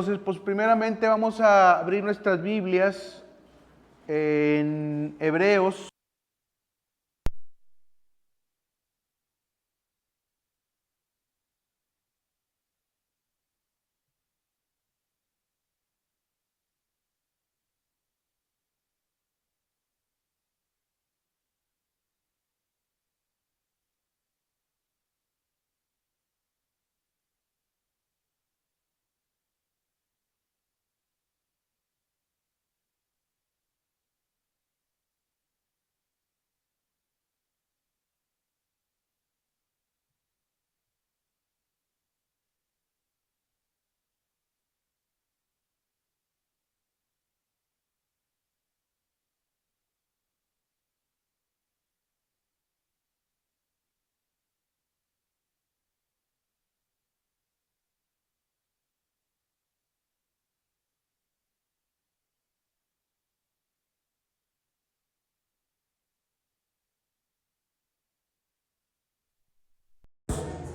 Entonces, pues primeramente vamos a abrir nuestras Biblias en Hebreos.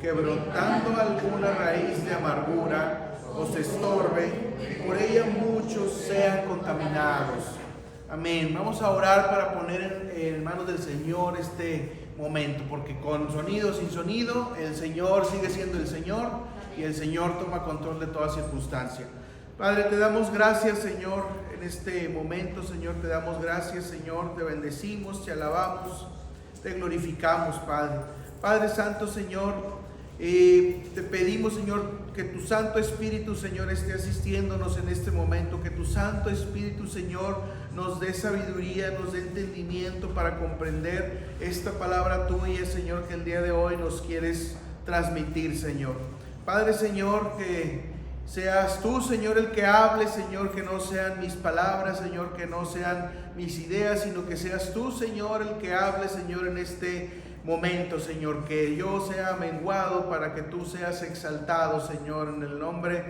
Que brotando alguna raíz de amargura os estorbe, por ella muchos sean contaminados. Amén. Vamos a orar para poner en manos del Señor este momento, porque con sonido o sin sonido, el Señor sigue siendo el Señor y el Señor toma control de toda circunstancia. Padre, te damos gracias, Señor, en este momento, Señor, te damos gracias, Señor, te bendecimos, te alabamos, te glorificamos, Padre. Padre Santo, Señor, te pedimos, Señor, que tu Santo Espíritu, Señor, esté asistiéndonos en este momento, que tu Santo Espíritu, Señor, nos dé sabiduría, nos dé entendimiento para comprender esta palabra tuya, Señor, que el día de hoy nos quieres transmitir, Señor. Padre, Señor, que seas tú, Señor, el que hable, Señor, que no sean mis palabras, Señor, que no sean mis ideas, sino que seas tú, Señor, el que hable, Señor, en este momento, Señor, que yo sea menguado para que tú seas exaltado, Señor, en el nombre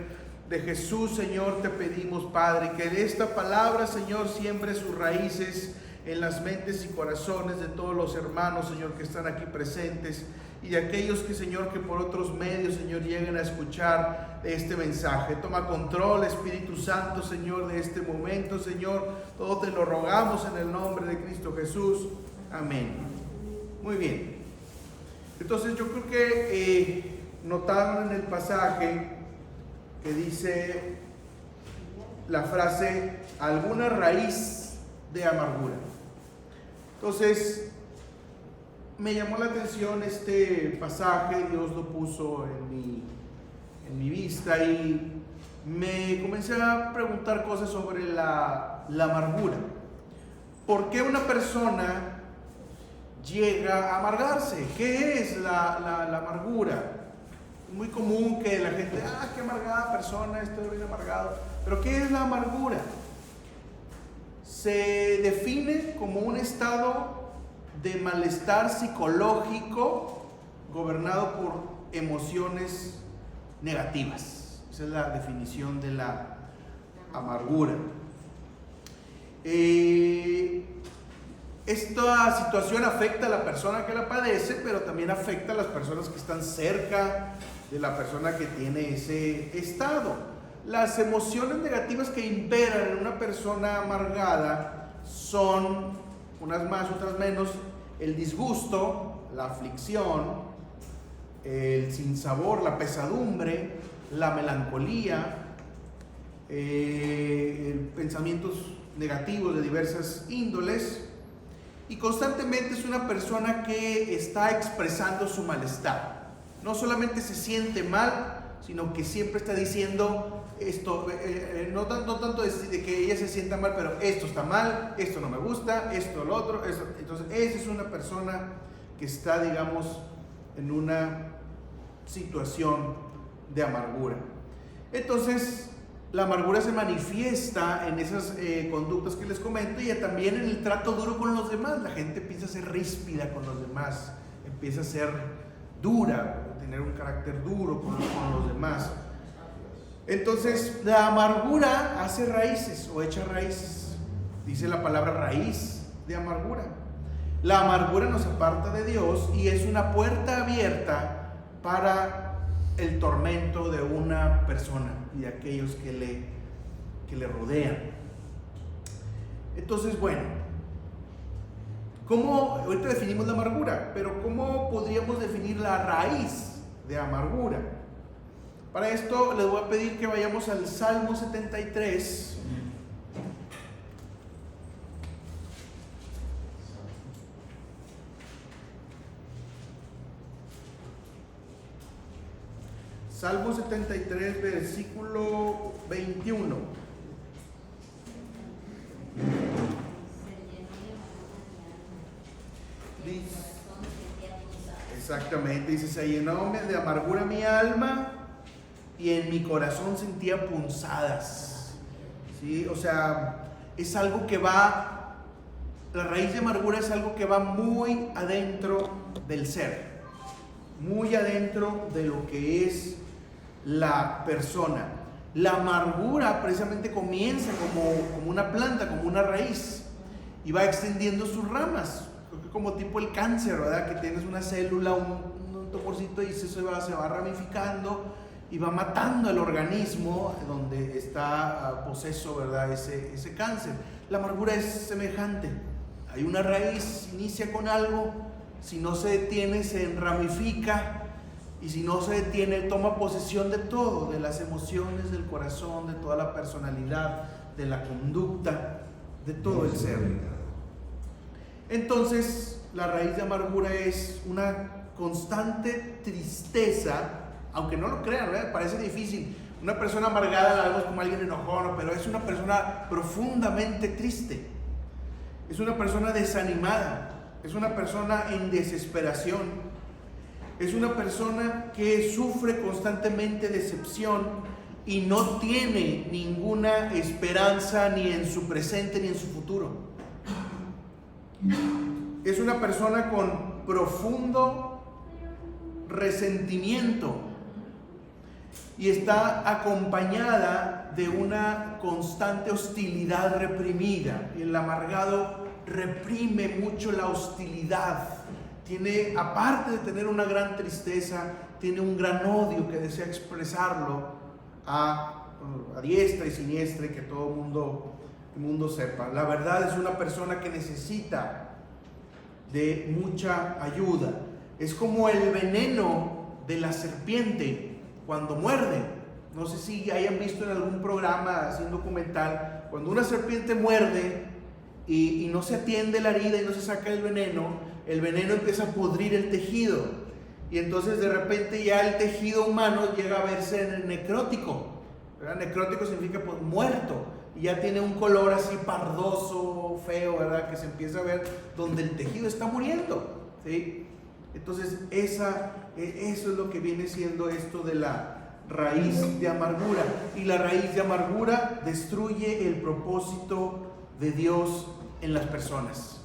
de Jesús, Señor, te pedimos, Padre, que esta palabra, Señor, siembre sus raíces en las mentes y corazones de todos los hermanos, Señor, que están aquí presentes y de aquellos que, Señor, que por otros medios, Señor, lleguen a escuchar este mensaje. Toma control, Espíritu Santo, Señor, de este momento, Señor, todo te lo rogamos en el nombre de Cristo Jesús. Amén. Muy bien, entonces yo creo que notaron en el pasaje que dice la frase alguna raíz de amargura. Entonces me llamó la atención este pasaje, Dios lo puso en mi vista y me comencé a preguntar cosas sobre la amargura. ¿Por qué una persona llega a amargarse? ¿Qué es la amargura? Es muy común que la gente, qué amargada persona, estoy bien amargado. Pero ¿qué es la amargura? Se define como un estado de malestar psicológico gobernado por emociones negativas. Esa es la definición de la amargura. Esta situación afecta a la persona que la padece, pero también afecta a las personas que están cerca de la persona que tiene ese estado. Las emociones negativas que imperan en una persona amargada son, unas más, otras menos, el disgusto, la aflicción, el sinsabor, la pesadumbre, la melancolía, pensamientos negativos de diversas índoles. Y constantemente es una persona que está expresando su malestar. No solamente se siente mal, sino que siempre está diciendo esto, no tanto de que ella se sienta mal, pero esto está mal, esto no me gusta, esto lo otro. Entonces esa es una persona que está, digamos, en una situación de amargura. Entonces la amargura se manifiesta en esas conductas que les comento y también en el trato duro con los demás. La gente empieza a ser ríspida con los demás, empieza a ser dura, a tener un carácter duro con los demás. Entonces la amargura hace raíces o echa raíces. Dice la palabra raíz de amargura. La amargura nos aparta de Dios y es una puerta abierta para el tormento de una persona y de aquellos que le rodean. Entonces, bueno, ahorita definimos la amargura, pero ¿cómo podríamos definir la raíz de amargura? Para esto les voy a pedir que vayamos al Salmo 73. Salmo 73, versículo 21. Exactamente, dice: se llenó de amargura mi alma y en mi corazón sentía punzadas. ¿Sí? O sea, es algo que va, la raíz de amargura es algo que va muy adentro del ser, muy adentro de lo que es la persona. La amargura precisamente comienza como una planta, como una raíz, y va extendiendo sus ramas, como tipo el cáncer, ¿verdad? Que tienes una célula, un tumorcito, y se va ramificando y va matando el organismo donde está poseso, ¿verdad? Ese cáncer. La amargura es semejante. Hay una raíz, inicia con algo, si no se detiene se ramifica, y si no se detiene toma posesión de todo, de las emociones, del corazón, de toda la personalidad, de la conducta, de todo el ser. Entonces, la raíz de amargura es una constante tristeza, aunque no lo crean, ¿verdad? Parece difícil. Una persona amargada la vemos como alguien enojón, pero es una persona profundamente triste. Es una persona desanimada, es una persona en desesperación. Es una persona que sufre constantemente decepción y no tiene ninguna esperanza ni en su presente ni en su futuro. Es una persona con profundo resentimiento y está acompañada de una constante hostilidad reprimida. Y el amargado reprime mucho la hostilidad. Tiene, aparte de tener una gran tristeza, tiene un gran odio que desea expresarlo a diestra y siniestra, y que todo el mundo sepa. La verdad, es una persona que necesita de mucha ayuda. Es como el veneno de la serpiente cuando muerde. No sé si hayan visto en algún programa, así un documental, cuando una serpiente muerde y no se atiende la herida y no se saca el veneno empieza a pudrir el tejido, y entonces de repente ya el tejido humano llega a verse necrótico, ¿verdad? Necrótico significa pues muerto, y ya tiene un color así pardoso, feo, ¿verdad? Que se empieza a ver donde el tejido está muriendo, ¿sí? Entonces eso es lo que viene siendo esto de la raíz de amargura. Y la raíz de amargura destruye el propósito de Dios en las personas.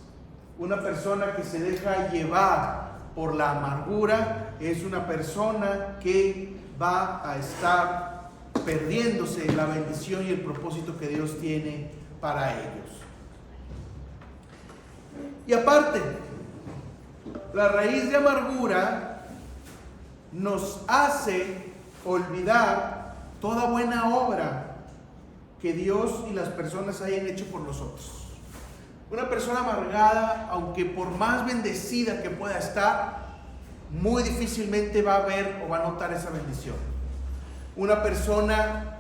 Una persona que se deja llevar por la amargura es una persona que va a estar perdiéndose la bendición y el propósito que Dios tiene para ellos. Y aparte, la raíz de amargura nos hace olvidar toda buena obra que Dios y las personas hayan hecho por nosotros. Una persona amargada, aunque por más bendecida que pueda estar, muy difícilmente va a ver o va a notar esa bendición. Una persona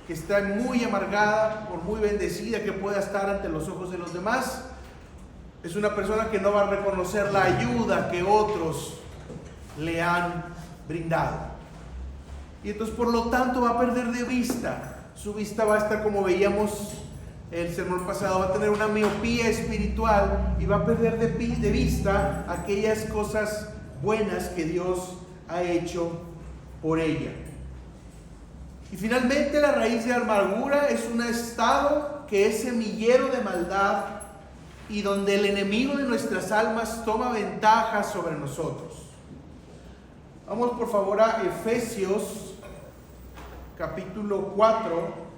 que está muy amargada, por muy bendecida que pueda estar ante los ojos de los demás, es una persona que no va a reconocer la ayuda que otros le han brindado. Y entonces, por lo tanto, va a perder de vista. Su vista va a estar, como veíamos el sermón pasado, va a tener una miopía espiritual y va a perder de vista aquellas cosas buenas que Dios ha hecho por ella. Y finalmente, la raíz de amargura es un estado que es semillero de maldad y donde el enemigo de nuestras almas toma ventaja sobre nosotros. Vamos por favor a Efesios capítulo 4.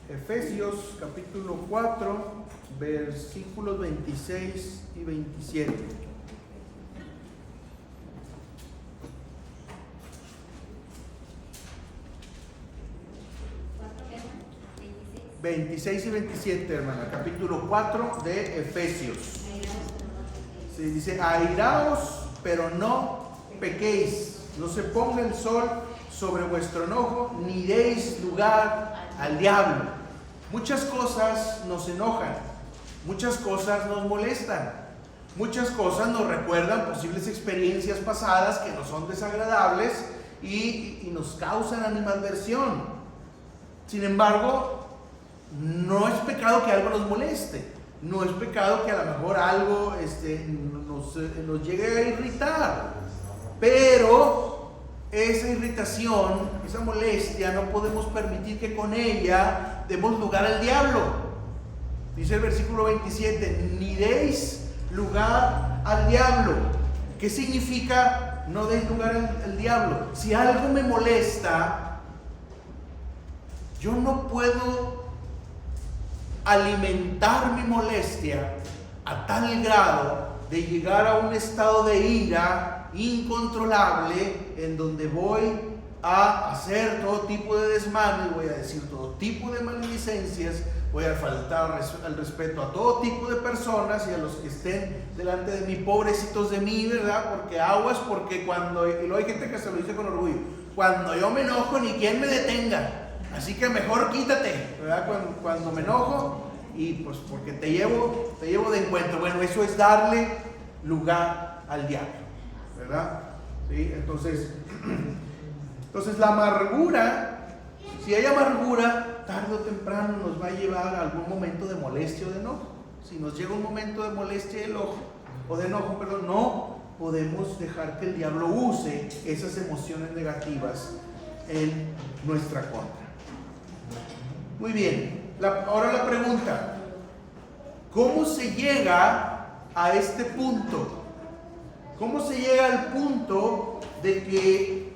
Efesios capítulo 4, versículos 26 y 27. ...26 y 27, hermana, capítulo 4 de Efesios. Se dice: airaos, pero no pequéis, no se ponga el sol sobre vuestro enojo, ni deis lugar al diablo. Muchas cosas nos enojan, muchas cosas nos molestan, muchas cosas nos recuerdan posibles experiencias pasadas que nos son desagradables y nos causan animadversión. Sin embargo, no es pecado que algo nos moleste, no es pecado que a lo mejor algo nos llegue a irritar, pero esa irritación, esa molestia, no podemos permitir que con ella demos lugar al diablo. Dice el versículo 27: ni deis lugar al diablo. ¿Qué significa no deis lugar al diablo? Si algo me molesta, yo no puedo alimentar mi molestia a tal grado de llegar a un estado de ira incontrolable en donde voy a hacer todo tipo de desmanes, voy a decir todo tipo de maledicencias, voy a faltar al respeto a todo tipo de personas y a los que estén delante de mí, pobrecitos de mí, ¿verdad? Porque aguas, porque cuando, y luego hay gente que se lo dice con orgullo, cuando yo me enojo ni quien me detenga. Así que mejor quítate, ¿verdad? Cuando me enojo, y pues porque te llevo de encuentro. Bueno, eso es darle lugar al diablo, ¿verdad? ¿Sí? Entonces la amargura, si hay amargura, tarde o temprano nos va a llevar a algún momento de molestia o de enojo. Si nos llega un momento de molestia o de enojo, no podemos dejar que el diablo use esas emociones negativas en nuestra contra. Muy bien, ahora la pregunta: ¿cómo se llega a este punto? ¿Cómo se llega al punto de que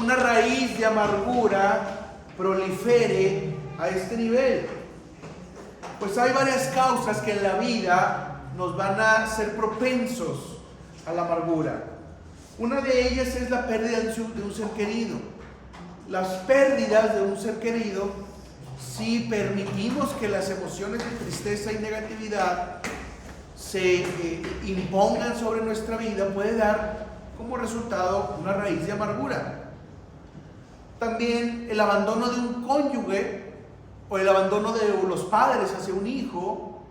una raíz de amargura prolifere a este nivel? Pues hay varias causas que en la vida nos van a hacer propensos a la amargura. Una de ellas es la pérdida de un ser querido. Las pérdidas de un ser querido, si permitimos que las emociones de tristeza y negatividad se impongan sobre nuestra vida, puede dar como resultado una raíz de amargura. También el abandono de un cónyuge o el abandono de los padres hacia un hijo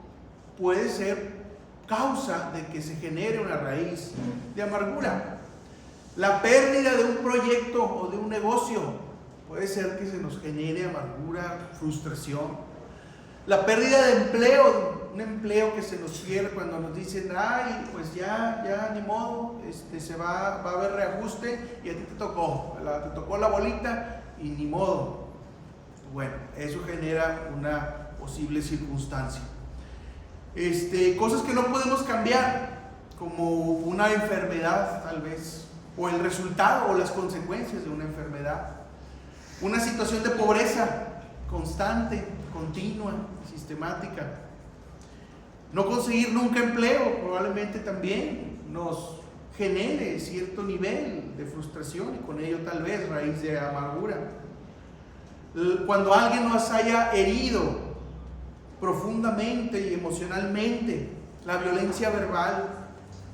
puede ser causa de que se genere una raíz de amargura. La pérdida de un proyecto o de un negocio puede ser que se nos genere amargura, frustración. La pérdida de empleo, un empleo que se nos cierra cuando nos dicen: ay, pues ya ni modo, va a haber reajuste y a ti te tocó la bolita y ni modo. Bueno, eso genera una posible circunstancia. Cosas que no podemos cambiar, como una enfermedad tal vez, o el resultado o las consecuencias de una enfermedad. Una situación de pobreza constante, continua, sistemática. No conseguir nunca empleo probablemente también nos genere cierto nivel de frustración y con ello tal vez raíz de amargura. Cuando alguien nos haya herido profundamente y emocionalmente, la violencia verbal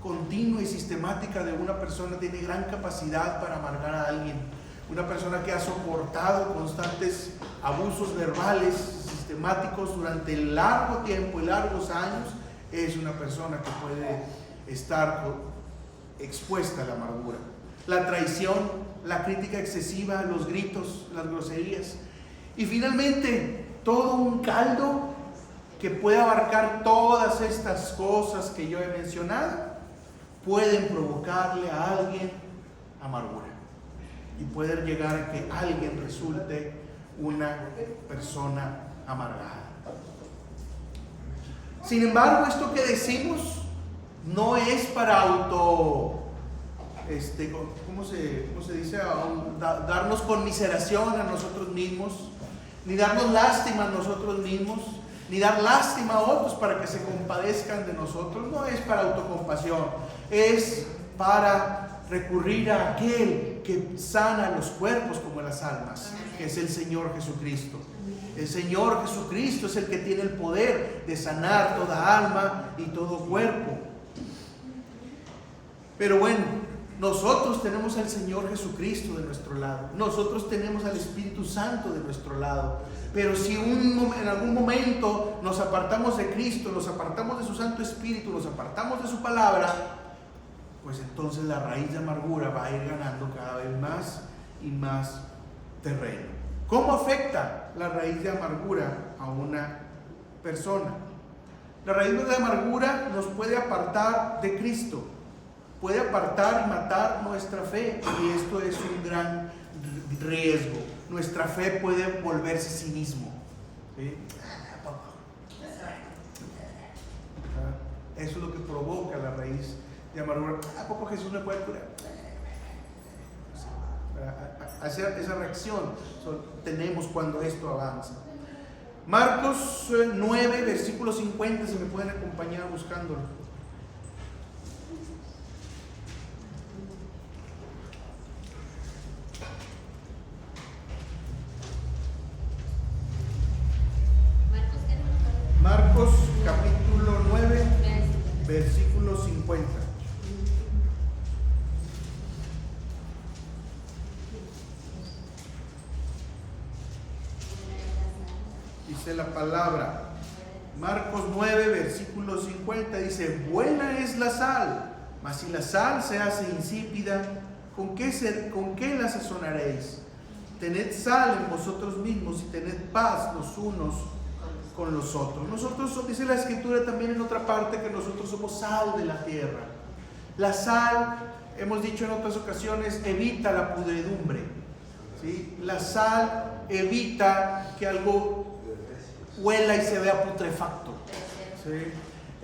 continua y sistemática de una persona tiene gran capacidad para amargar a alguien. Una persona que ha soportado constantes abusos verbales sistemáticos durante largo tiempo y largos años es una persona que puede estar expuesta a la amargura. La traición, la crítica excesiva, los gritos, las groserías y finalmente todo un caldo que puede abarcar todas estas cosas que yo he mencionado pueden provocarle a alguien amargura. Y poder llegar a que alguien resulte una persona amargada. Sin embargo, esto que decimos no es para ¿cómo se dice? Darnos conmiseración a nosotros mismos, ni darnos lástima a nosotros mismos, ni dar lástima a otros para que se compadezcan de nosotros. No es para autocompasión, es para recurrir a aquel que sana los cuerpos como las almas, que es el Señor Jesucristo. El Señor Jesucristo es el que tiene el poder de sanar toda alma y todo cuerpo. Pero bueno, nosotros tenemos al Señor Jesucristo de nuestro lado. Nosotros tenemos al Espíritu Santo de nuestro lado. Pero si en algún momento nos apartamos de Cristo, nos apartamos de su Santo Espíritu, nos apartamos de su palabra, pues entonces la raíz de amargura va a ir ganando cada vez más y más terreno. ¿Cómo afecta la raíz de amargura a una persona? La raíz de amargura nos puede apartar de Cristo, puede apartar y matar nuestra fe, y esto es un gran riesgo. Nuestra fe puede volverse cinismo, ¿sí? Eso es lo que provoca la raíz de amargura. ¿A poco Jesús me puede curar? Esa reacción tenemos cuando esto avanza. Marcos 9, versículo 50, si me pueden acompañar buscándolo. Marcos capítulo 9, versículo 50. Dice la palabra, Marcos 9, versículo 50, dice: buena es la sal, mas si la sal se hace insípida, ¿con qué la sazonaréis? Tened sal en vosotros mismos y tened paz los unos con los otros. Nosotros, dice la Escritura también en otra parte, que nosotros somos sal de la tierra. La sal, hemos dicho en otras ocasiones, evita la pudredumbre, ¿sí? La sal evita que algo huela y se vea putrefacto, ¿sí?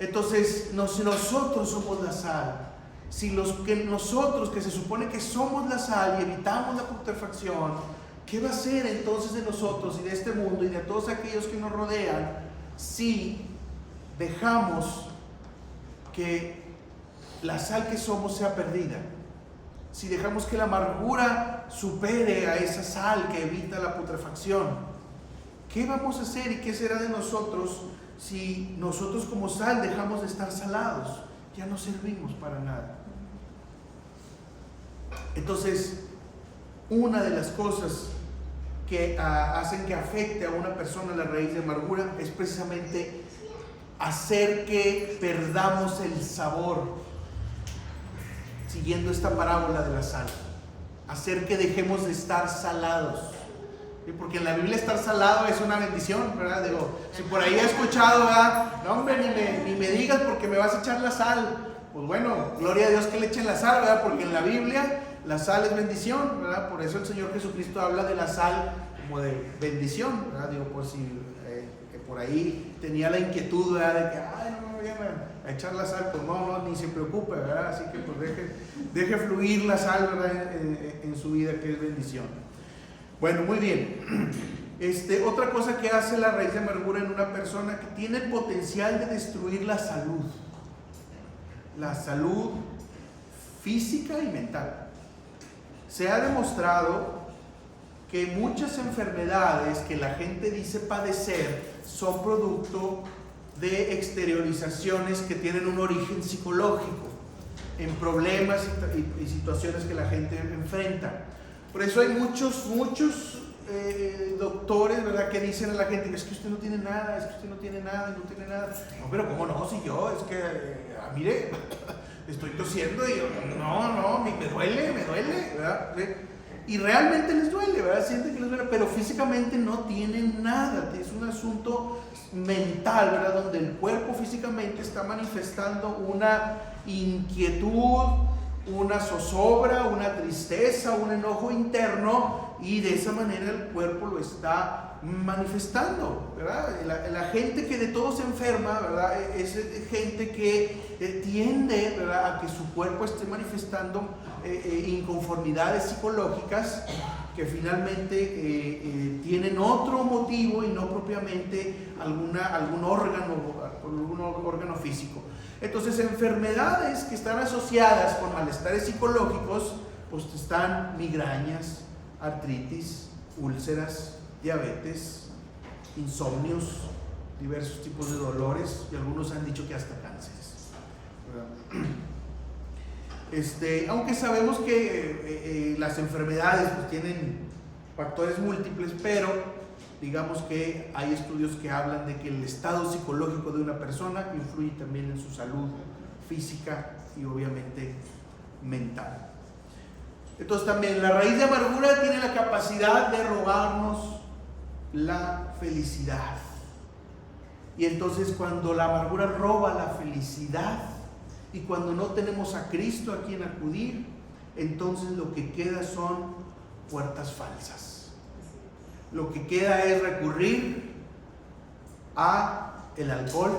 Entonces, si nosotros somos la sal, si nosotros que se supone que somos la sal y evitamos la putrefacción, ¿qué va a ser entonces de nosotros y de este mundo y de todos aquellos que nos rodean si dejamos que la sal que somos sea perdida? Si dejamos que la amargura supere a esa sal que evita la putrefacción, ¿qué vamos a hacer y qué será de nosotros si nosotros como sal dejamos de estar salados? Ya no servimos para nada. Entonces, una de las cosas que hacen que afecte a una persona la raíz de amargura es precisamente hacer que perdamos el sabor, siguiendo esta parábola de la sal, hacer que dejemos de estar salados. Porque en la Biblia estar salado es una bendición, ¿verdad? Digo, si por ahí he escuchado, ¿verdad? No, hombre, ni me digas porque me vas a echar la sal. Pues bueno, gloria a Dios que le echen la sal, ¿verdad? Porque en la Biblia la sal es bendición, ¿verdad? Por eso el Señor Jesucristo habla de la sal como de bendición, ¿verdad? Digo, por si que por ahí tenía la inquietud, ¿verdad? De que, ay, no me vayan a echar la sal, pues no, ni se preocupe, ¿verdad? Así que pues deje fluir la sal, ¿verdad? En su vida, que es bendición. Bueno, muy bien. Otra cosa que hace la raíz de amargura en una persona, que tiene el potencial de destruir la salud física y mental. Se ha demostrado que muchas enfermedades que la gente dice padecer son producto de exteriorizaciones que tienen un origen psicológico en problemas y situaciones que la gente enfrenta. Por eso hay muchos doctores, ¿verdad?, que dicen a la gente: es que usted no tiene nada, es que usted no tiene nada, no tiene nada. No, pero ¿cómo no? Si yo, es que, mire, estoy tosiendo y yo, no, me duele, ¿verdad? Y realmente les duele, ¿verdad? Sienten que les duele, pero físicamente no tienen nada. Es un asunto mental, ¿verdad?, donde el cuerpo físicamente está manifestando una inquietud, una zozobra, una tristeza, un enojo interno, y de esa manera el cuerpo lo está manifestando, ¿verdad? La gente que de todo se enferma, ¿verdad? Es gente que tiende, ¿verdad?, a que su cuerpo esté manifestando inconformidades psicológicas que finalmente tienen otro motivo y no propiamente algún órgano físico. Entonces, enfermedades que están asociadas con malestares psicológicos, pues están migrañas, artritis, úlceras, diabetes, insomnios, diversos tipos de dolores, y algunos han dicho que hasta cánceres, ¿verdad? Aunque sabemos que las enfermedades pues tienen factores múltiples, pero digamos que hay estudios que hablan de que el estado psicológico de una persona influye también en su salud física y obviamente mental. Entonces también la raíz de amargura tiene la capacidad de robarnos la felicidad. Y entonces cuando la amargura roba la felicidad y cuando no tenemos a Cristo a quien acudir, entonces lo que queda son puertas falsas. Lo que queda es recurrir a el alcohol,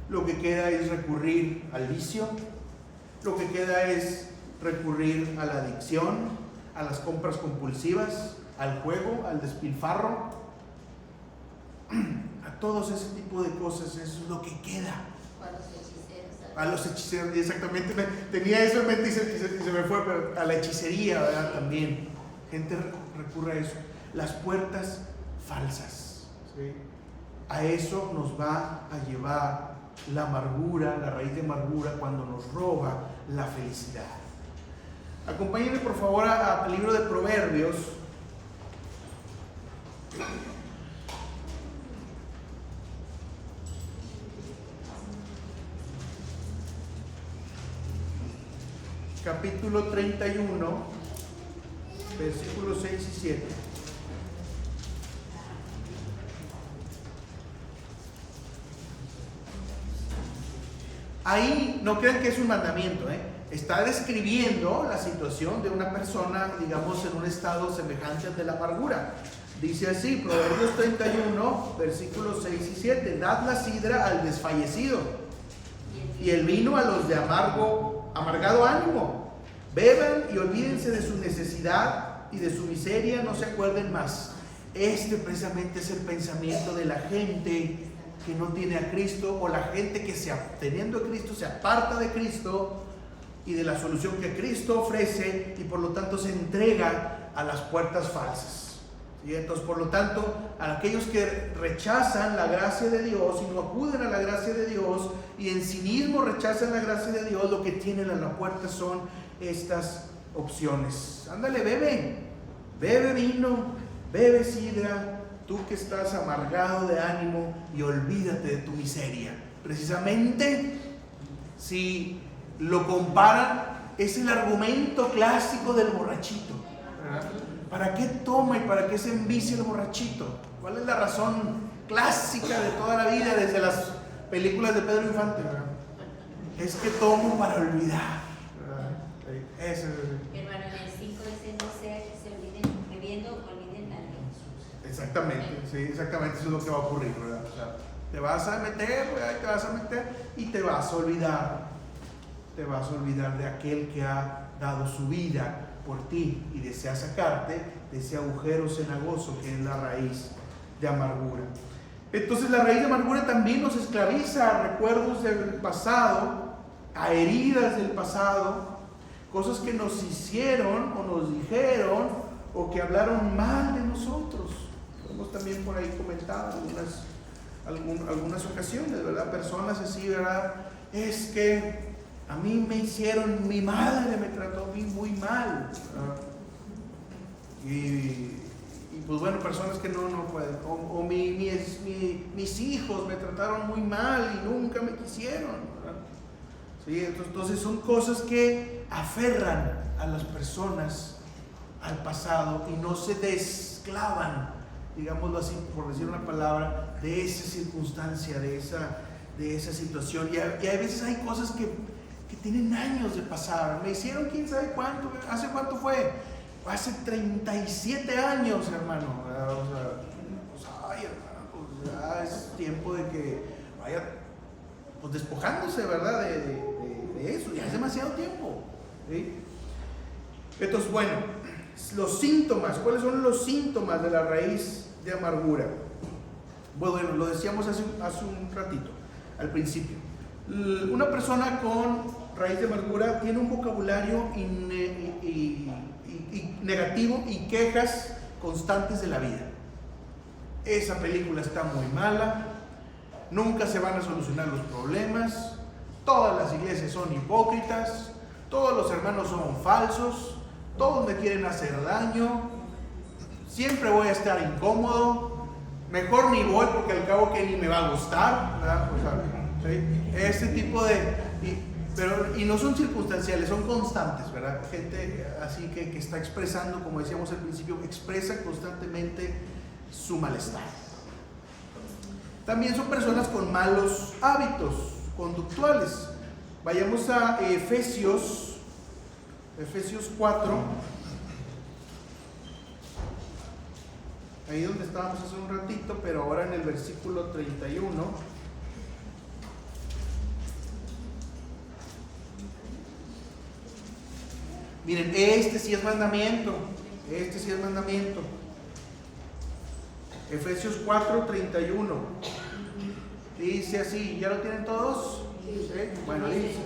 lo que queda es recurrir al vicio, lo que queda es recurrir a la adicción, a las compras compulsivas, al juego, al despilfarro, a todos ese tipo de cosas. Eso es lo que queda. A los hechiceros, exactamente. Tenía eso en mente y se me fue, pero a la hechicería, ¿verdad? También gente recurre a eso. Las puertas falsas, ¿sí? A eso nos va a llevar la amargura, la raíz de amargura, cuando nos roba la felicidad. Acompáñenme por favor al libro de Proverbios. Capítulo 31, versículos 6 y 7. Ahí no crean que es un mandamiento, está describiendo la situación de una persona, digamos, en un estado semejante al de la amargura. Dice así, Proverbios 31, versículos 6 y 7: dad la sidra al desfallecido y el vino a los de amargado ánimo. Beban y olvídense de su necesidad y de su miseria, no se acuerden más. Este precisamente es el pensamiento de la gente que no tiene a Cristo, o la gente que teniendo a Cristo se aparta de Cristo y de la solución que Cristo ofrece, y por lo tanto se entrega a las puertas falsas. Y entonces, por lo tanto, a aquellos que rechazan la gracia de Dios y no acuden a la gracia de Dios y en sí mismos rechazan la gracia de Dios, lo que tienen a la puerta son estas opciones. Ándale, bebe vino, bebe sidra, tú que estás amargado de ánimo, y olvídate de tu miseria. Precisamente, si lo comparan, es el argumento clásico del borrachito. ¿Para qué toma y para qué se envicia el borrachito? ¿Cuál es la razón clásica de toda la vida, desde las películas de Pedro Infante? Es que tomo para olvidar. Eso. Hermano, en el 5 dice: no sea que se olviden bebiendo, olviden la ley. Exactamente, sí, exactamente, eso es lo que va a ocurrir, ¿verdad? O sea, te vas a meter y te vas a olvidar. Te vas a olvidar de aquel que ha dado su vida por ti y desea sacarte de ese agujero cenagoso que es la raíz de amargura. Entonces, la raíz de amargura también nos esclaviza a recuerdos del pasado, a heridas del pasado, cosas que nos hicieron o nos dijeron o que hablaron mal de nosotros. Hemos también por ahí comentado algunas ocasiones, ¿verdad? Personas así, ¿verdad? Es que a mí me hicieron, mi madre me trató a mí muy mal. Y pues bueno, personas que no pueden. O mis hijos me trataron muy mal y nunca me quisieron, ¿verdad? Sí, entonces son cosas que aferran a las personas al pasado y no se desclavan, digámoslo así, por decir una palabra, de esa circunstancia, de esa situación. Y a veces hay cosas que tienen años de pasar. Me hicieron quién sabe cuánto. ¿Hace cuánto fue? Hace 37 años, hermano. O sea, ay hermano, pues ya es tiempo de que vaya pues despojándose, ¿verdad? De eso, ya es demasiado tiempo, ¿sí? Entonces, bueno, los síntomas, ¿cuáles son los síntomas de la raíz de amargura? Bueno, lo decíamos hace un ratito, al principio. Una persona con raíz de amargura tiene un vocabulario negativo y quejas constantes de la vida. Esa película está muy mala, nunca se van a solucionar los problemas, todas las iglesias son hipócritas, todos los hermanos son falsos, todos me quieren hacer daño, siempre voy a estar incómodo, mejor ni voy porque al cabo que ni me va a gustar, ¿verdad? O sea, ¿sí? Este tipo y no son circunstanciales, son constantes, ¿verdad? Gente así que está expresando, como decíamos al principio, expresa constantemente su malestar. También son personas con malos hábitos conductuales. Vayamos a Efesios 4, ahí donde estábamos hace un ratito, pero ahora en el versículo 31. Miren, este sí es mandamiento. Efesios 4:31. Dice así, ¿ya lo tienen todos? ¿Sí? Bueno, dice: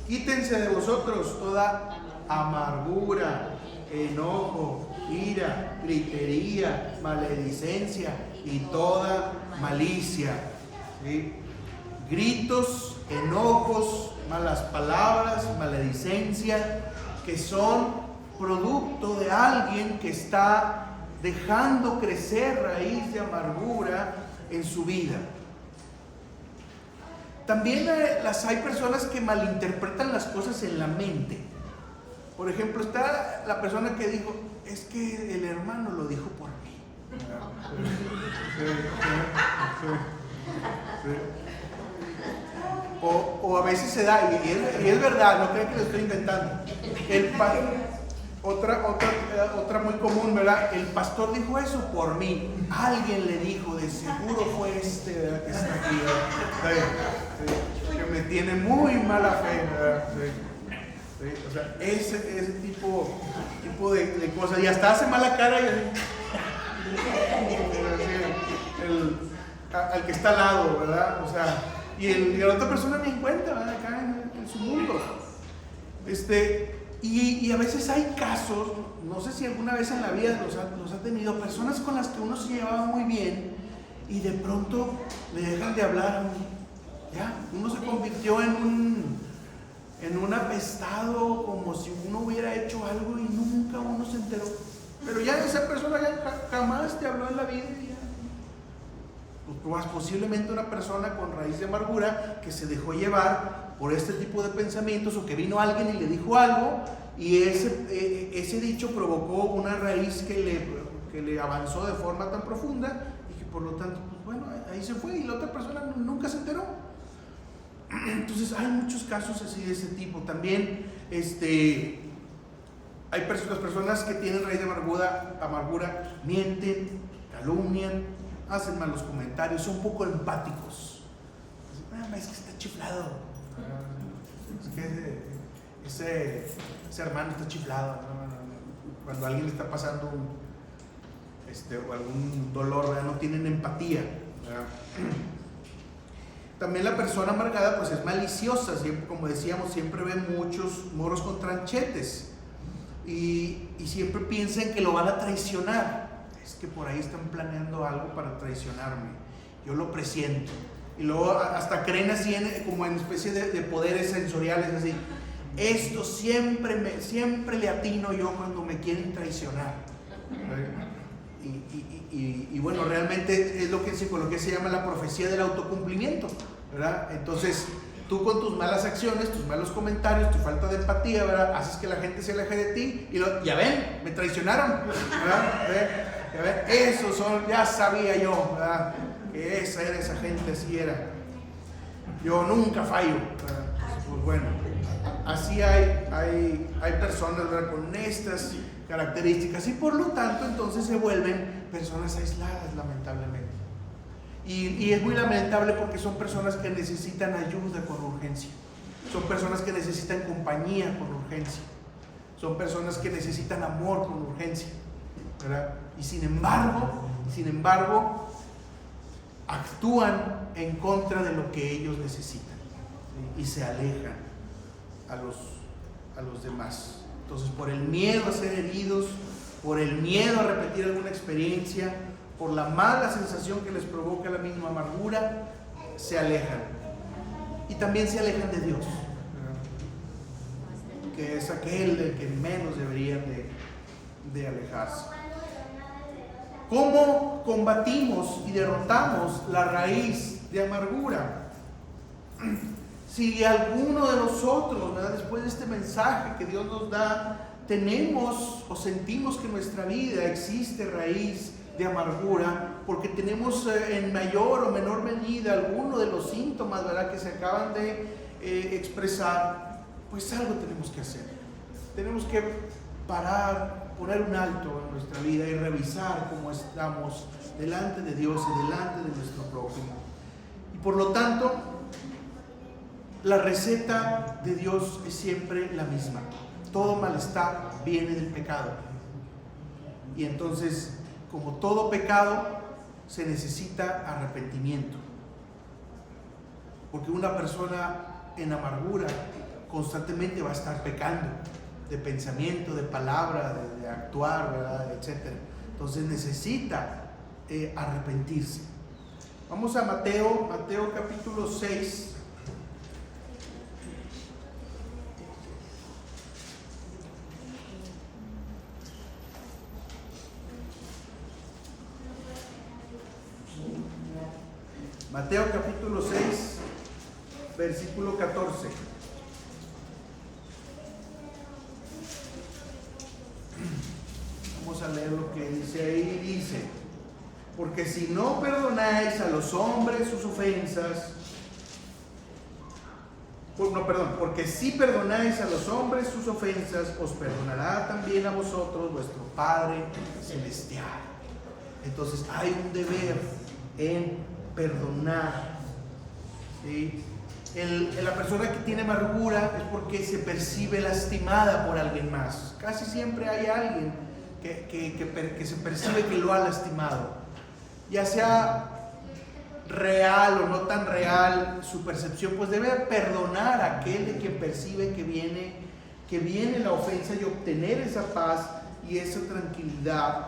quítense de vosotros toda amargura, enojo, ira, gritería, maledicencia y toda malicia. ¿Sí? Gritos, enojos, malas palabras, maledicencia, que son producto de alguien que está dejando crecer raíz de amargura en su vida. También hay personas que malinterpretan las cosas en la mente. Por ejemplo, está la persona que dijo, es que el hermano lo dijo por mí. O a veces se da, y es verdad, no creen que lo estoy inventando. Otra muy común, ¿verdad? El pastor dijo eso por mí. Alguien le dijo, de seguro fue ¿verdad? Que está aquí, que me tiene muy mala fe, ¿verdad? Sí. O sea, ese tipo de cosas. Y hasta hace mala cara y al que está al lado, ¿verdad? O sea, y la otra persona ni en cuenta, ¿verdad? Acá en su mundo. Y a veces hay casos, no sé si alguna vez en la vida los ha tenido, personas con las que uno se llevaba muy bien y de pronto le dejan de hablar. Ya, uno se convirtió en un apestado, como si uno hubiera hecho algo y nunca uno se enteró. Pero ya esa persona ya jamás te habló en la vida. Pues posiblemente una persona con raíz de amargura que se dejó llevar por este tipo de pensamientos, o que vino alguien y le dijo algo y ese dicho provocó una raíz que le avanzó de forma tan profunda y que por lo tanto, pues bueno, ahí se fue y la otra persona nunca se enteró. Entonces hay muchos casos así de ese tipo. También hay personas que tienen raíz de amargura, mienten, calumnian, hacen malos comentarios, son poco empáticos. Es que está chiflado, es que ese hermano está chiflado. Cuando a alguien le está pasando o algún dolor, ¿verdad? No tienen empatía, ¿verdad? También la persona amargada pues es maliciosa, siempre, como decíamos, siempre ve muchos moros con tranchetes y siempre piensan que lo van a traicionar. Es que por ahí están planeando algo para traicionarme, yo lo presiento. Y luego hasta creen así como en especie de poderes sensoriales, así: esto siempre le atino yo cuando me quieren traicionar. Y bueno, realmente es lo que en psicología se llama la profecía del autocumplimiento, ¿verdad? Entonces tú con tus malas acciones, tus malos comentarios, tu falta de empatía, ¿verdad? Haces que la gente se aleje de ti y ya ven, me traicionaron, ¿verdad? Ya ven, esos son, ya sabía yo, ¿verdad? Que esa gente, así era. Yo nunca fallo, ¿verdad? Pues bueno. así hay personas, ¿verdad?, con estas características, y por lo tanto entonces se vuelven personas aisladas, lamentablemente. Y es muy lamentable porque son personas que necesitan ayuda con urgencia, son personas que necesitan compañía con urgencia, son personas que necesitan amor con urgencia, ¿verdad? Y sin embargo, actúan en contra de lo que ellos necesitan, ¿sí? Y se alejan a los demás. Entonces, por el miedo a ser heridos, por el miedo a repetir alguna experiencia, por la mala sensación que les provoca la misma amargura, se alejan. Y también se alejan de Dios, que es aquel del que menos deberían de alejarse. ¿Cómo combatimos y derrotamos la raíz de amargura? Si alguno de nosotros, ¿verdad?, después de este mensaje que Dios nos da, tenemos o sentimos que en nuestra vida existe raíz de amargura, porque tenemos en mayor o menor medida alguno de los síntomas, ¿verdad?, que se acaban de expresar, pues algo tenemos que hacer. Tenemos que parar, poner un alto en nuestra vida y revisar cómo estamos delante de Dios y delante de nuestro prójimo. Y por lo tanto, la receta de Dios es siempre la misma. Todo malestar viene del pecado. Y entonces, como todo pecado, se necesita arrepentimiento. Porque una persona en amargura constantemente va a estar pecando, de pensamiento, de palabra, de actuar, ¿verdad?, etcétera. Entonces necesita arrepentirse. Vamos a Mateo capítulo 6. Mateo capítulo 6, versículo 14. Vamos a leer lo que dice ahí. Dice: porque si no perdonáis a los hombres sus ofensas, porque si perdonáis a los hombres sus ofensas, os perdonará también a vosotros vuestro Padre Celestial. Entonces hay un deber en perdonar, ¿sí? La persona que tiene amargura es porque se percibe lastimada por alguien más. Casi siempre hay alguien que se percibe que lo ha lastimado, ya sea real o no tan real su percepción, pues debe perdonar a aquel de quien percibe que viene la ofensa, y obtener esa paz y esa tranquilidad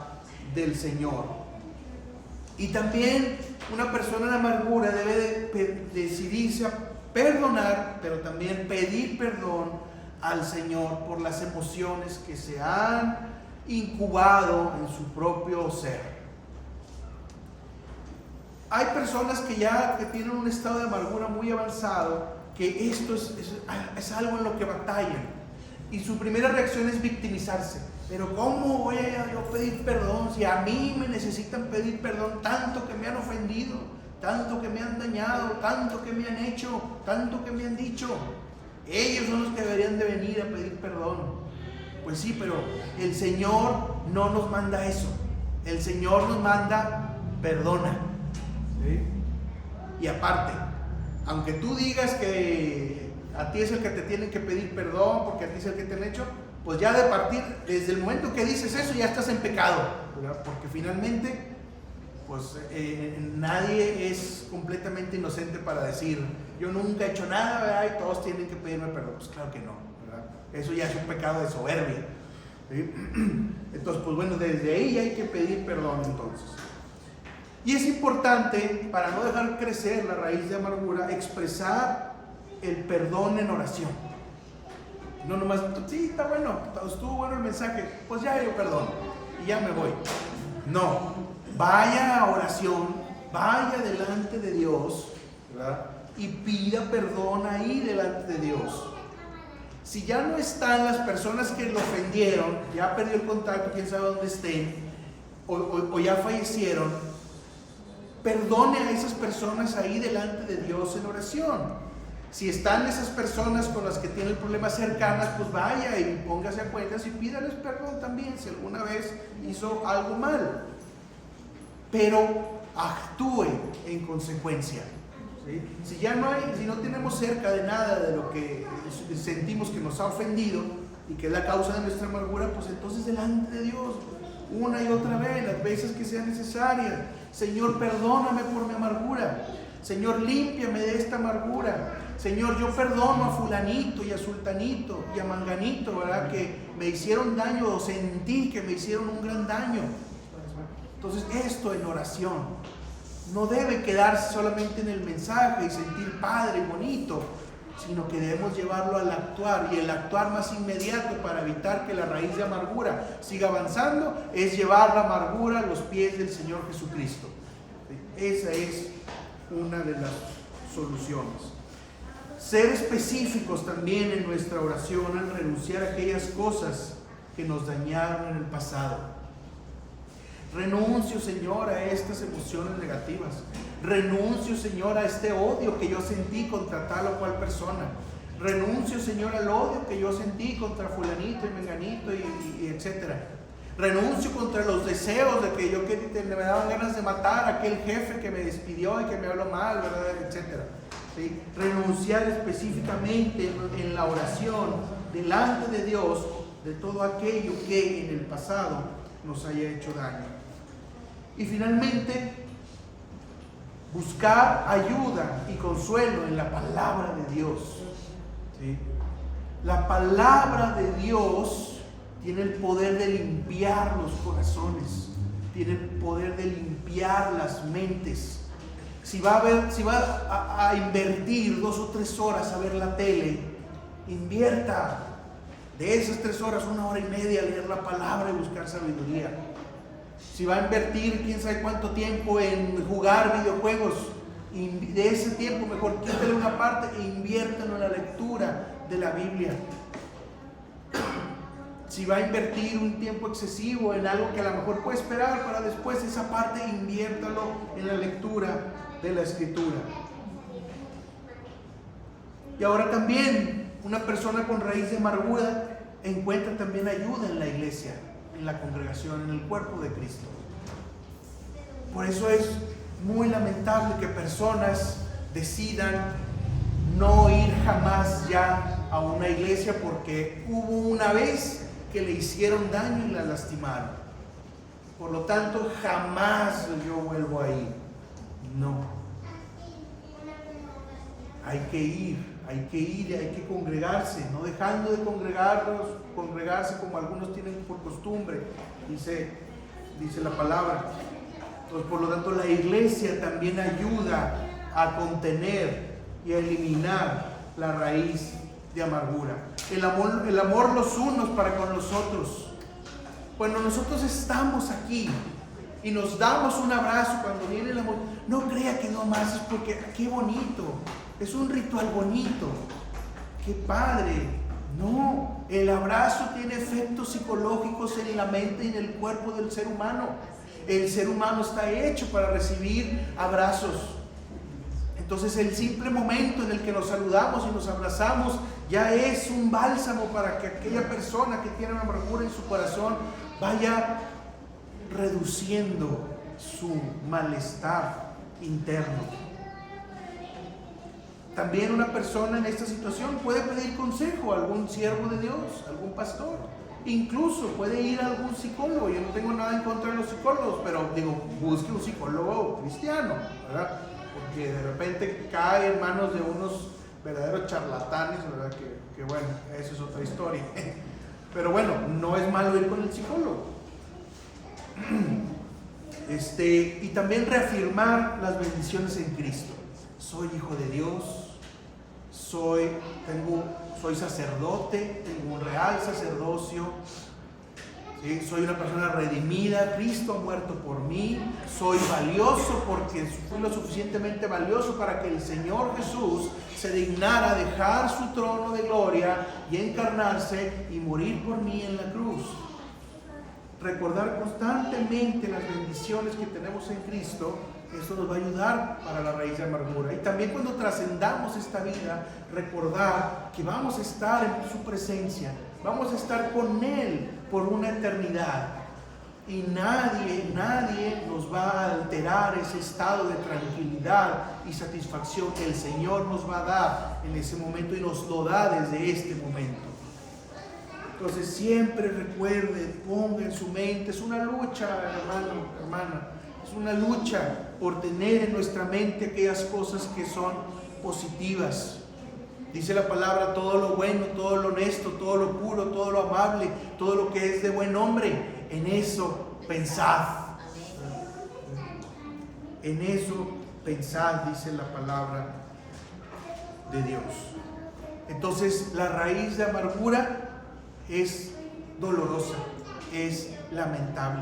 del Señor. Y también una persona en amargura debe decidirse a perdonar, pero también pedir perdón al Señor por las emociones que se han incubado en su propio ser. Hay personas que tienen un estado de amargura muy avanzado, que esto es algo en lo que batallan, y su primera reacción es victimizarse. Pero ¿cómo voy a yo pedir perdón si a mí me necesitan pedir perdón? Tanto que me han ofendido, tanto que me han dañado, tanto que me han hecho, tanto que me han dicho. Ellos son los que deberían de venir a pedir perdón. Pues sí, pero el Señor no nos manda eso. El Señor nos manda perdona, ¿sí? Y aparte, aunque tú digas que a ti es el que te tienen que pedir perdón porque a ti es el que te han hecho, pues ya de partir, desde el momento que dices eso, ya estás en pecado, ¿verdad? Porque finalmente, pues nadie es completamente inocente para decir, yo nunca he hecho nada, ¿verdad?, y todos tienen que pedirme perdón. Pues claro que no, ¿verdad? Eso ya es un pecado de soberbia, ¿sí? Entonces, pues bueno, desde ahí hay que pedir perdón entonces. Y es importante, para no dejar crecer la raíz de amargura, expresar el perdón en oración. No nomás, sí, está bueno, estuvo bueno el mensaje, pues ya yo perdono y ya me voy. No, vaya a oración, vaya delante de Dios, ¿verdad?, y pida perdón ahí delante de Dios. Si ya no están las personas que lo ofendieron, ya perdió el contacto, quién sabe dónde estén, o ya fallecieron, perdone a esas personas ahí delante de Dios en oración. Si están esas personas con las que tiene el problema cercanas, pues vaya y póngase a cuentas y pídales perdón también si alguna vez hizo algo mal. Pero actúe en consecuencia. ¿Sí? Si no tenemos cerca de nada de lo que sentimos que nos ha ofendido y que es la causa de nuestra amargura, pues entonces delante de Dios, una y otra vez, las veces que sean necesarias: Señor, perdóname por mi amargura. Señor, límpiame de esta amargura. Señor, yo perdono a fulanito y a sultanito y a manganito, ¿verdad?, que me hicieron daño o sentí que me hicieron un gran daño. Entonces, esto en oración no debe quedarse solamente en el mensaje y sentir padre y bonito, sino que debemos llevarlo al actuar, y el actuar más inmediato para evitar que la raíz de amargura siga avanzando es llevar la amargura a los pies del Señor Jesucristo. Esa es una de las soluciones. Ser específicos también en nuestra oración al renunciar a aquellas cosas que nos dañaron en el pasado. Renuncio, Señor, a estas emociones negativas. Renuncio, Señor, a este odio que yo sentí contra tal o cual persona. Renuncio, Señor, al odio que yo sentí contra fulanito y menganito y etcétera. Renuncio contra los deseos de que me daban ganas de matar a aquel jefe que me despidió y que me habló mal, ¿verdad?, etcétera. ¿Sí? Renunciar específicamente en la oración delante de Dios de todo aquello que en el pasado nos haya hecho daño. Y finalmente, buscar ayuda y consuelo en la palabra de Dios. ¿Sí? La palabra de Dios tiene el poder de limpiar los corazones, tiene el poder de limpiar las mentes. Si va a invertir 2 o 3 horas a ver la tele, invierta de esas 3 horas 1 hora y media a leer la palabra y buscar sabiduría. Si va a invertir quién sabe cuánto tiempo en jugar videojuegos, de ese tiempo mejor quítale una parte e inviértalo en la lectura de la Biblia. Si va a invertir un tiempo excesivo en algo que a lo mejor puede esperar para después, esa parte inviértalo en la lectura de la Escritura. Y ahora también una persona con raíz de amargura encuentra también ayuda en la iglesia, en la congregación, en el cuerpo de Cristo. Por eso es muy lamentable que personas decidan no ir jamás ya a una iglesia porque hubo una vez que le hicieron daño y la lastimaron. Por lo tanto, jamás yo vuelvo ahí. No. Hay que ir, hay que congregarse, no dejando de congregarse como algunos tienen por costumbre, dice la palabra. Entonces, por lo tanto, la iglesia también ayuda a contener y a eliminar la raíz de amargura. El amor los unos para con los otros. Cuando nosotros estamos aquí y nos damos un abrazo cuando viene el amor, no crea que nomás es porque qué bonito, es un ritual bonito, qué padre. No, el abrazo tiene efectos psicológicos en la mente y en el cuerpo del ser humano. El ser humano está hecho para recibir abrazos. Entonces, el simple momento en el que nos saludamos y nos abrazamos ya es un bálsamo para que aquella persona que tiene una amargura en su corazón vaya reduciendo su malestar interno. También una persona en esta situación puede pedir consejo a algún siervo de Dios, algún pastor. Incluso puede ir a algún psicólogo. Yo no tengo nada en contra de los psicólogos, pero busque un psicólogo cristiano, ¿verdad? Porque de repente cae en manos de unos verdaderos charlatanes, ¿verdad? Que bueno, eso es otra historia. Pero bueno, no es malo ir con el psicólogo. Y también reafirmar las bendiciones en Cristo. Soy hijo de Dios, soy sacerdote, tengo un real sacerdocio, ¿sí? Soy una persona redimida, Cristo ha muerto por mí, soy valioso porque fui lo suficientemente valioso para que el Señor Jesús se dignara dejar su trono de gloria y encarnarse y morir por mí en la cruz. Recordar constantemente las bendiciones que tenemos en Cristo Eso nos va a ayudar para la raíz de amargura. Y también cuando trascendamos esta vida, recordar que vamos a estar en su presencia, vamos a estar con Él por una eternidad. Y nadie nos va a alterar ese estado de tranquilidad y satisfacción que el Señor nos va a dar en ese momento, y nos lo da desde este momento. Entonces siempre recuerde, ponga en su mente, es una lucha, hermano, hermana, es una lucha por tener en nuestra mente aquellas cosas que son positivas. Dice la palabra: todo lo bueno, todo lo honesto, todo lo puro, todo lo amable, todo lo que es de buen nombre, en eso pensad. En eso pensad, dice la palabra de Dios. Entonces, la raíz de amargura es dolorosa, es lamentable,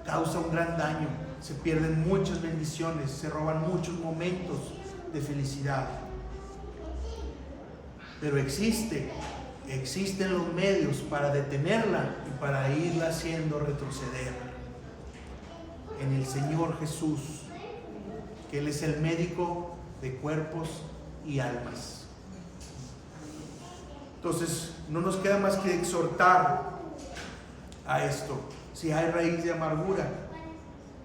causa un gran daño, se pierden muchas bendiciones, se roban muchos momentos de felicidad. Pero existen los medios para detenerla y para irla haciendo retroceder. En el Señor Jesús, que Él es el médico de cuerpos y almas. Entonces, no nos queda más que exhortar a esto. Si hay raíz de amargura,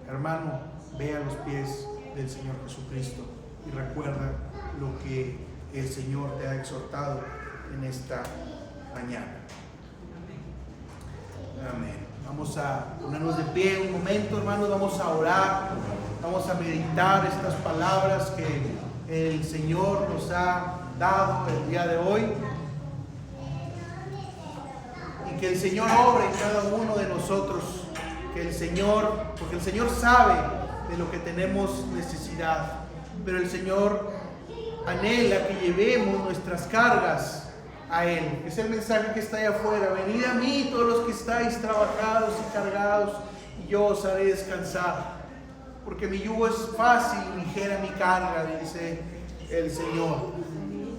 hermano, ve a los pies del Señor Jesucristo y recuerda lo que el Señor te ha exhortado en esta mañana. Amén. Vamos a ponernos de pie un momento, hermanos. Vamos a orar, vamos a meditar estas palabras que el Señor nos ha dado el día de hoy. Y que el Señor obre en cada uno de nosotros, que el Señor, porque el Señor sabe de lo que tenemos necesidad, pero el Señor anhela que llevemos nuestras cargas a Él. Es el mensaje que está allá afuera: venid a mí todos los que estáis trabajados y cargados, y yo os haré descansar, porque mi yugo es fácil y ligera mi carga, dice el Señor.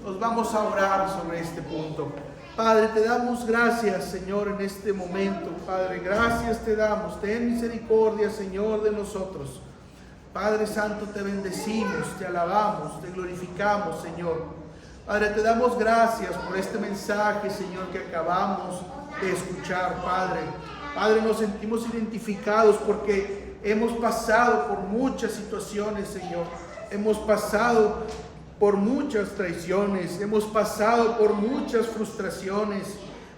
Nos vamos a orar sobre este punto. Padre, te damos gracias, Señor, en este momento. Padre, gracias te damos. Ten misericordia, Señor, de nosotros. Padre Santo, te bendecimos, te alabamos, te glorificamos, Señor. Padre, te damos gracias por este mensaje, Señor, que acabamos de escuchar, Padre. Padre, nos sentimos identificados porque hemos pasado por muchas situaciones, Señor. Hemos pasado por muchas traiciones, hemos pasado por muchas frustraciones,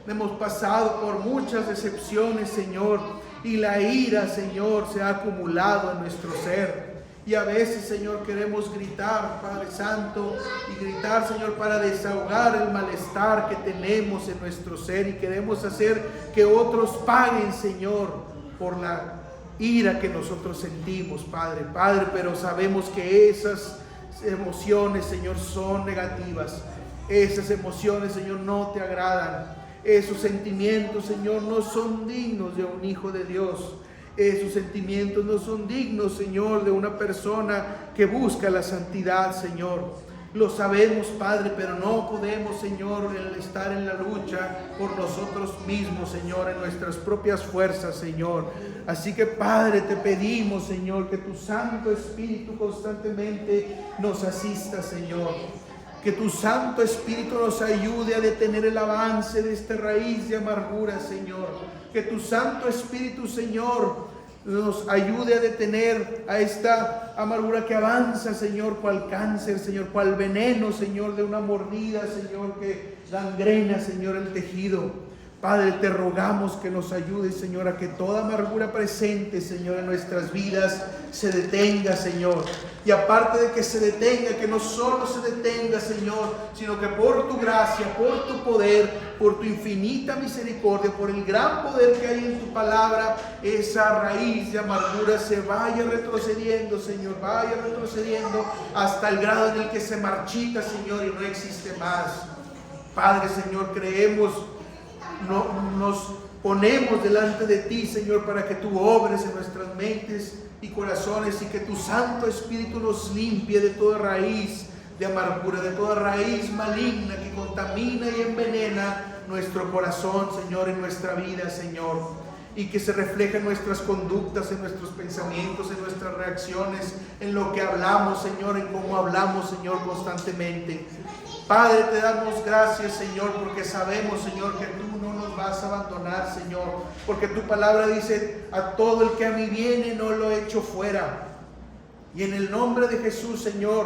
hemos pasado por muchas decepciones, Señor, y la ira, Señor, se ha acumulado en nuestro ser. Y a veces, Señor, queremos gritar, Padre Santo, y gritar, Señor, para desahogar el malestar que tenemos en nuestro ser, y queremos hacer que otros paguen, Señor, por la ira que nosotros sentimos, Padre, pero sabemos que esas emociones, Señor, son negativas. Esas emociones, Señor, no te agradan. Esos sentimientos, Señor, no son dignos de un hijo de Dios. Esos sentimientos no son dignos, Señor, de una persona que busca la santidad, Señor. Lo sabemos, Padre, pero no podemos, Señor, estar en la lucha por nosotros mismos, Señor, en nuestras propias fuerzas, Señor. Así que, Padre, te pedimos, Señor, que tu Santo Espíritu constantemente nos asista, Señor. Que tu Santo Espíritu nos ayude a detener el avance de esta raíz de amargura, Señor. Que tu Santo Espíritu, Señor, nos ayude a detener a esta amargura que avanza, Señor, cual cáncer, Señor, cual veneno, Señor, de una mordida, Señor, que gangrena, Señor, el tejido. Padre, te rogamos que nos ayudes, Señor, a que toda amargura presente, Señor, en nuestras vidas se detenga, Señor. Y aparte de que se detenga, que no solo se detenga, Señor, sino que por tu gracia, por tu poder, por tu infinita misericordia, por el gran poder que hay en tu palabra, esa raíz de amargura se vaya retrocediendo, Señor, vaya retrocediendo hasta el grado en el que se marchita, Señor, y no existe más. Padre, Señor, creemos, nos ponemos delante de ti, Señor, para que tú obres en nuestras mentes y corazones, y que tu Santo Espíritu nos limpie de toda raíz de amargura, de toda raíz maligna que contamina y envenena nuestro corazón, Señor, en nuestra vida, Señor. y que se refleje en nuestras conductas, en nuestros pensamientos, en nuestras reacciones, en lo que hablamos, Señor, en cómo hablamos, Señor, constantemente. Padre, te damos gracias, Señor, porque sabemos, Señor, que tú no nos vas a abandonar, Señor, porque tu palabra dice: a todo el que a mí viene no lo echo fuera. Y en el nombre de Jesús, Señor,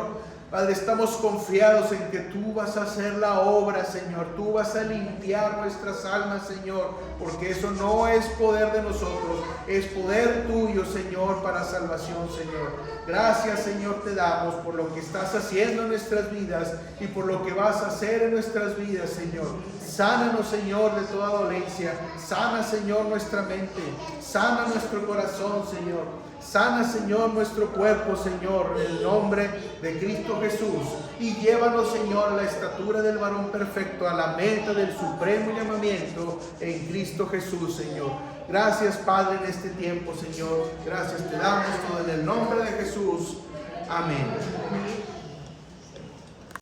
Padre, estamos confiados en que tú vas a hacer la obra, Señor. Tú vas a limpiar nuestras almas, Señor, porque eso no es poder de nosotros, es poder tuyo, Señor, para salvación, Señor. Gracias, Señor, te damos por lo que estás haciendo en nuestras vidas y por lo que vas a hacer en nuestras vidas, Señor. Sánanos, Señor, de toda dolencia. Sana, Señor, nuestra mente. Sana nuestro corazón, Señor. Sana, Señor, nuestro cuerpo, Señor, en el nombre de Cristo Jesús. Y llévanos, Señor, a la estatura del varón perfecto, a la meta del supremo llamamiento en Cristo Jesús, Señor. Gracias, Padre, en este tiempo, Señor. Gracias te damos todo en el nombre de Jesús. Amén.